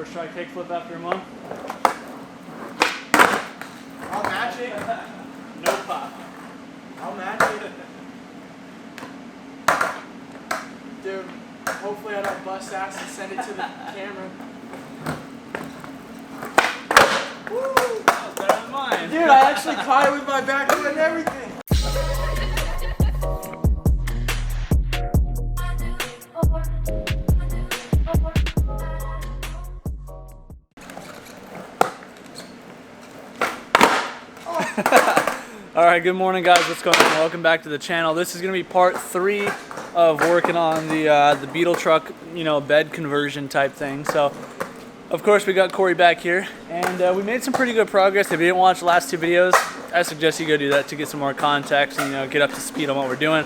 First try kickflip after a month. I'll match it. No pop. I'll match it. Dude, hopefully I don't bust ass and send it to the camera. Woo! That was better than mine. Dude, I actually caught it with my back foot and everything. Alright, good morning guys, what's going on? Welcome back to the channel. This is going to be part 3 of working on the Beetle truck, you know, bed conversion type thing. So, of course we got Corey back here, and we made some pretty good progress. If you didn't watch the last 2 videos, I suggest you go do that to get some more context and, you know, get up to speed on what we're doing.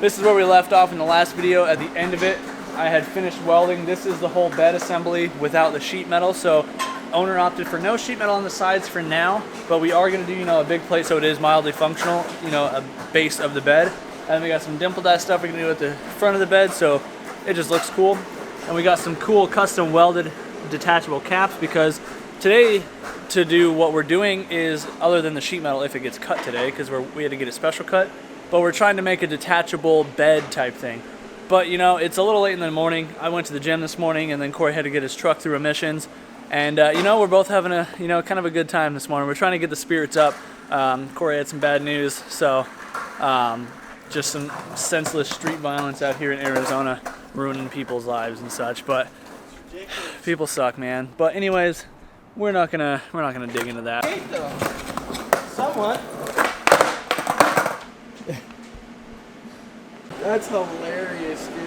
This is where we left off in the last video. At the end of it, I had finished welding. This is the whole bed assembly without the sheet metal. So owner opted for no sheet metal on the sides for now, but we are going to do, you know, a big plate so it is mildly functional, you know, a base of the bed. And we got some dimple dye stuff we're going to do at the front of the bed so it just looks cool. And we got some cool custom welded detachable caps, because today to do what we're doing is, other than the sheet metal if it gets cut today, because we had to get a special cut, but we're trying to make a detachable bed type thing. But, you know, it's a little late in the morning. I went to the gym this morning, and then Corey had to get his truck through emissions. And, you know, we're both having a, you know, kind of a good time this morning. We're trying to get the spirits up. Corey had some bad news, so just some senseless street violence out here in Arizona, ruining people's lives and such. But people suck, man. But anyways, we're not gonna dig into that. Somewhat. That's hilarious, dude.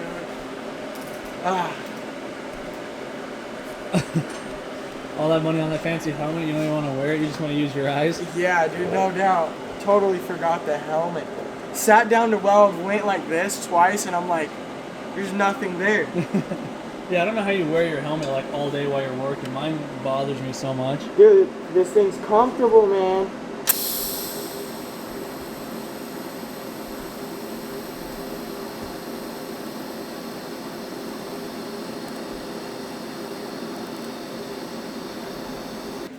Ah. All that money on that fancy helmet, you don't even want to wear it, you just want to use your eyes? Yeah, dude, no doubt. Totally forgot the helmet. Sat down to weld, went like this twice, and I'm like, there's nothing there. Yeah, I don't know how you wear your helmet like all day while you're working. Mine bothers me so much. Dude, this thing's comfortable, man.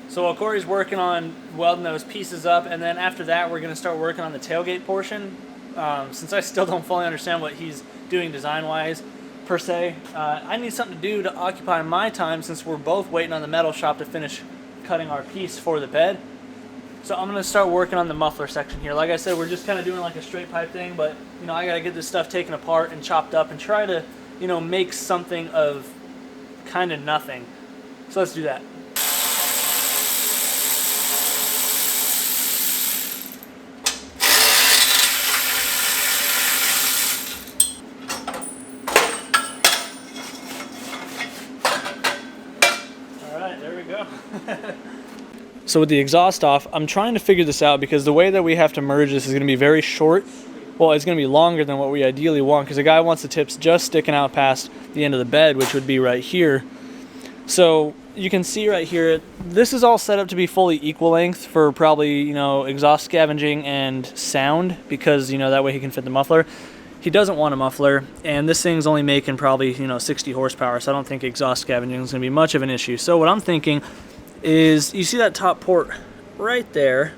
So while Corey's working on welding those pieces up, and then after that we're going to start working on the tailgate portion. Since I still don't fully understand what he's doing design-wise, per se, I need something to do to occupy my time, since we're both waiting on the metal shop to finish cutting our piece for the bed. So I'm going to start working on the muffler section here. Like I said, we're just kind of doing like a straight pipe thing, but, you know, I got to get this stuff taken apart and chopped up and try to, you know, make something of kind of nothing. So let's do that. So with the exhaust off, I'm trying to figure this out, because the way that we have to merge this is going to be very short. Well, it's going to be longer than what we ideally want, because the guy wants the tips just sticking out past the end of the bed, which would be right here. So you can see right here, this is all set up to be fully equal length for probably, you know, exhaust scavenging and sound, because, you know, that way he can fit the muffler. He doesn't want a muffler, and this thing's only making probably, you know, 60 horsepower, so I don't think exhaust scavenging is going to be much of an issue. So what I'm thinking is, you see that top port right there,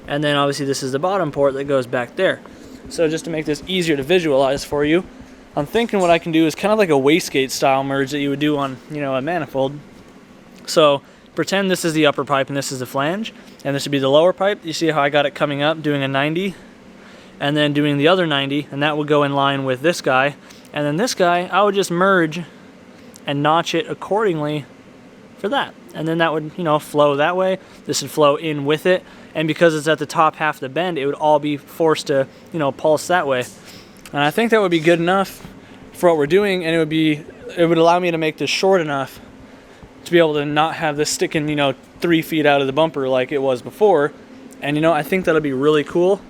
and then obviously this is the bottom port that goes back there. So just to make this easier to visualize for you, I'm thinking what I can do is kind of like a wastegate style merge that you would do on, you know, a manifold. So pretend this is the upper pipe and this is the flange, and this would be the lower pipe. You see how I got it coming up, doing a 90, and then doing the other 90, and that would go in line with this guy. And then this guy, I would just merge and notch it accordingly for that. And then that would, you know, flow that way. This would flow in with it. And because it's at the top half of the bend, it would all be forced to, you know, pulse that way. And I think that would be good enough for what we're doing, and it would allow me to make this short enough to be able to not have this sticking, you know, 3 feet out of the bumper like it was before. And, you know, I think that'll be really cool.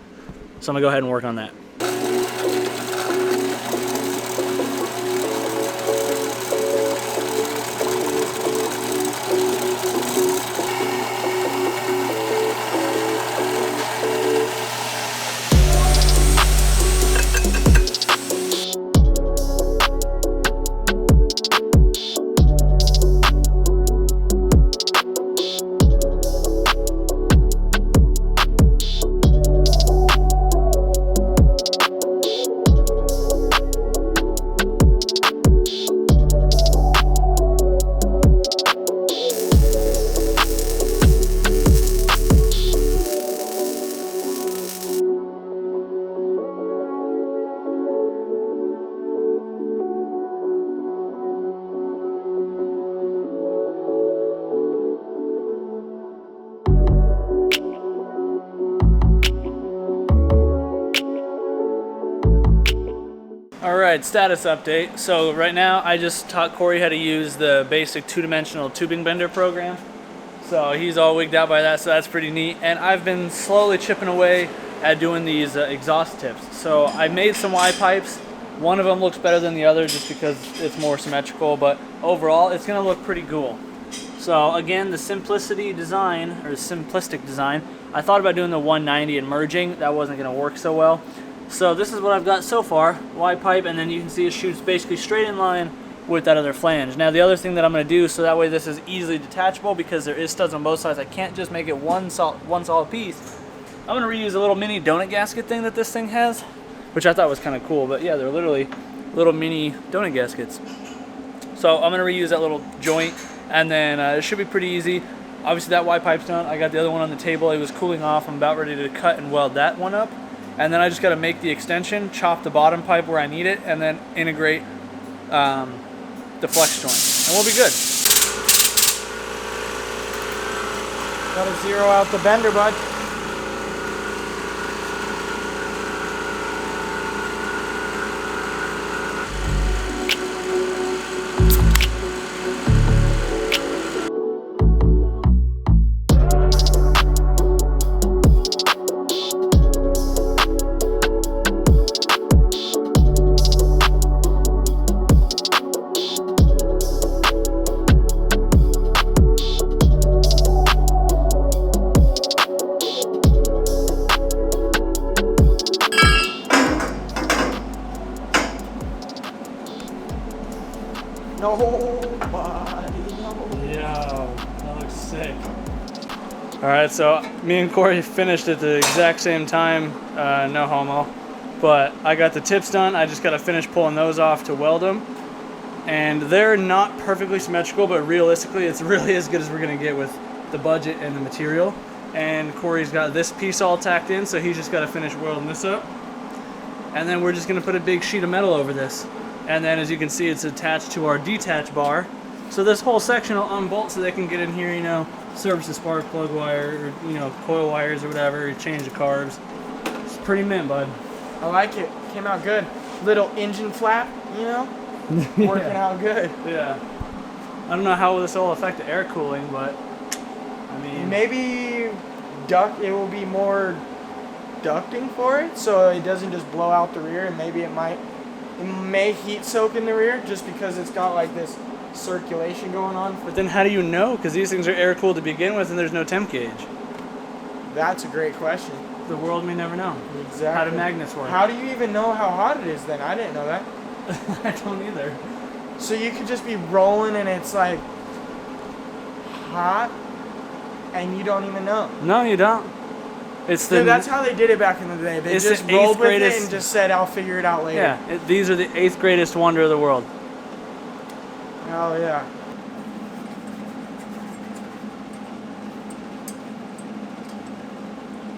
So I'm gonna go ahead and work on that. Alright, status update. So right now I just taught Corey how to use the basic two-dimensional tubing bender program. So he's all wigged out by that, so that's pretty neat. And I've been slowly chipping away at doing these exhaust tips. So I made some Y pipes. One of them looks better than the other just because it's more symmetrical, but overall it's gonna look pretty cool. So again, the simplistic design, I thought about doing the 190 and merging. That wasn't gonna work so well. So this is what I've got so far, Y pipe, and then you can see it shoots basically straight in line with that other flange. Now the other thing that I'm gonna do, so that way this is easily detachable because there is studs on both sides, I can't just make it one solid piece. I'm gonna reuse a little mini donut gasket thing that this thing has, which I thought was kind of cool, but yeah, they're literally little mini donut gaskets. So I'm gonna reuse that little joint, and then it should be pretty easy. Obviously that Y pipe's done. I got the other one on the table. It was cooling off. I'm about ready to cut and weld that one up. And then I just gotta make the extension, chop the bottom pipe where I need it, and then integrate the flex joint, and we'll be good. Gotta zero out the bender, bud. Yo, that looks sick. Alright, so me and Corey finished at the exact same time, no homo. But I got the tips done, I just gotta finish pulling those off to weld them. And they're not perfectly symmetrical, but realistically it's really as good as we're gonna get with the budget and the material. And Corey's got this piece all tacked in, so he's just gotta finish welding this up. And then we're just gonna put a big sheet of metal over this. And then as you can see, it's attached to our detach bar. So this whole section will unbolt so they can get in here, you know, service the spark plug wire, or, you know, coil wires or whatever, change the carbs. It's pretty mint, bud. I like it. Came out good. Little engine flap, you know? Working out good. Yeah. I don't know how this will affect the air cooling, but I mean... Maybe it will be more ducting for it, so it doesn't just blow out the rear, and maybe it may heat soak in the rear just because it's got like this circulation going on. But then how do you know? Because these things are air cooled to begin with and there's no temp gauge. That's a great question. The world may never know. Exactly. How do magnets work? How do you even know how hot it is then? I didn't know that. I don't either. So you could just be rolling and it's like hot and you don't even know. No, you don't. It's the. Dude, that's how they did it back in the day. They just rolled with it and just said, "I'll figure it out later." Yeah, these are the 8th greatest wonder of the world. Oh yeah.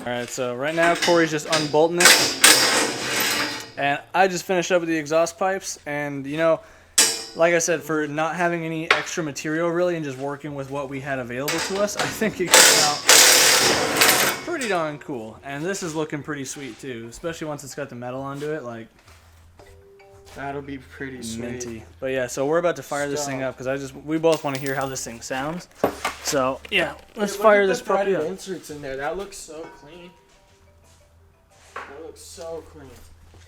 Alright, so right now Corey's just unbolting it. And I just finished up with the exhaust pipes. And, you know, like I said, for not having any extra material really and just working with what we had available to us, I think it came out pretty darn cool. And this is looking pretty sweet too, especially once it's got the metal onto it. Like, that'll be pretty sweet. Minty. But yeah, so we're about to fire this thing up because we both want to hear how this thing sounds. So yeah, let's fire this puppy up. Inserts in there. That looks so clean. That looks so clean.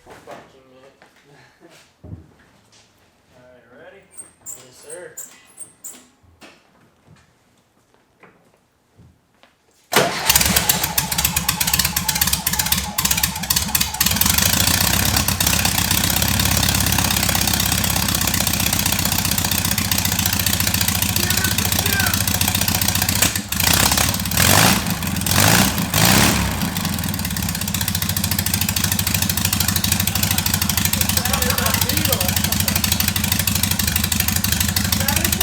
Fucking it. Alright, ready? Yes, sir. That is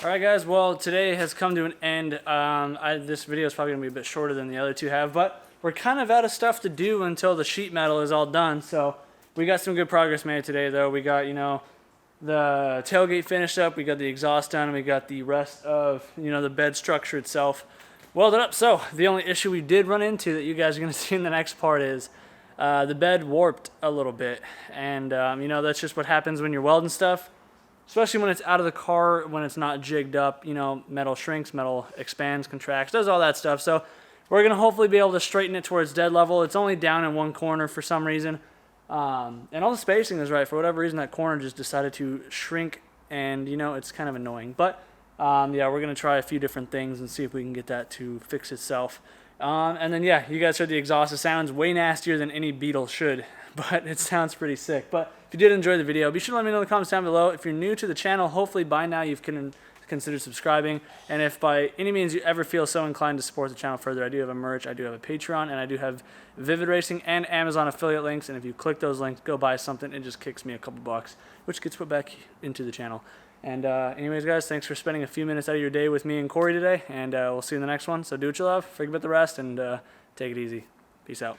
Alright guys, well today has come to an end. This video is probably going to be a bit shorter than the other two have, but we're kind of out of stuff to do until the sheet metal is all done. So we got some good progress made today though. We got, you know, the tailgate finished up, we got the exhaust done, and we got the rest of, you know, the bed structure itself welded up. So the only issue we did run into that you guys are going to see in the next part is the bed warped a little bit. And, you know, that's just what happens when you're welding stuff. Especially when it's out of the car, when it's not jigged up, you know, metal shrinks, metal expands, contracts, does all that stuff. So we're going to hopefully be able to straighten it towards dead level. It's only down in one corner for some reason. And all the spacing is right. For whatever reason, that corner just decided to shrink, and, you know, it's kind of annoying. But, yeah, we're going to try a few different things and see if we can get that to fix itself. And then, yeah, you guys heard the exhaust. It sounds way nastier than any Beetle should, but it sounds pretty sick. But if you did enjoy the video, be sure to let me know in the comments down below. If you're new to the channel, hopefully by now you've considered subscribing. And if by any means you ever feel so inclined to support the channel further, I do have a merch, I do have a Patreon, and I do have Vivid Racing and Amazon affiliate links. And if you click those links, go buy something, it just kicks me a couple bucks, which gets put back into the channel. And anyways, guys, thanks for spending a few minutes out of your day with me and Corey today. And we'll see you in the next one. So do what you love, forget about the rest, and take it easy. Peace out.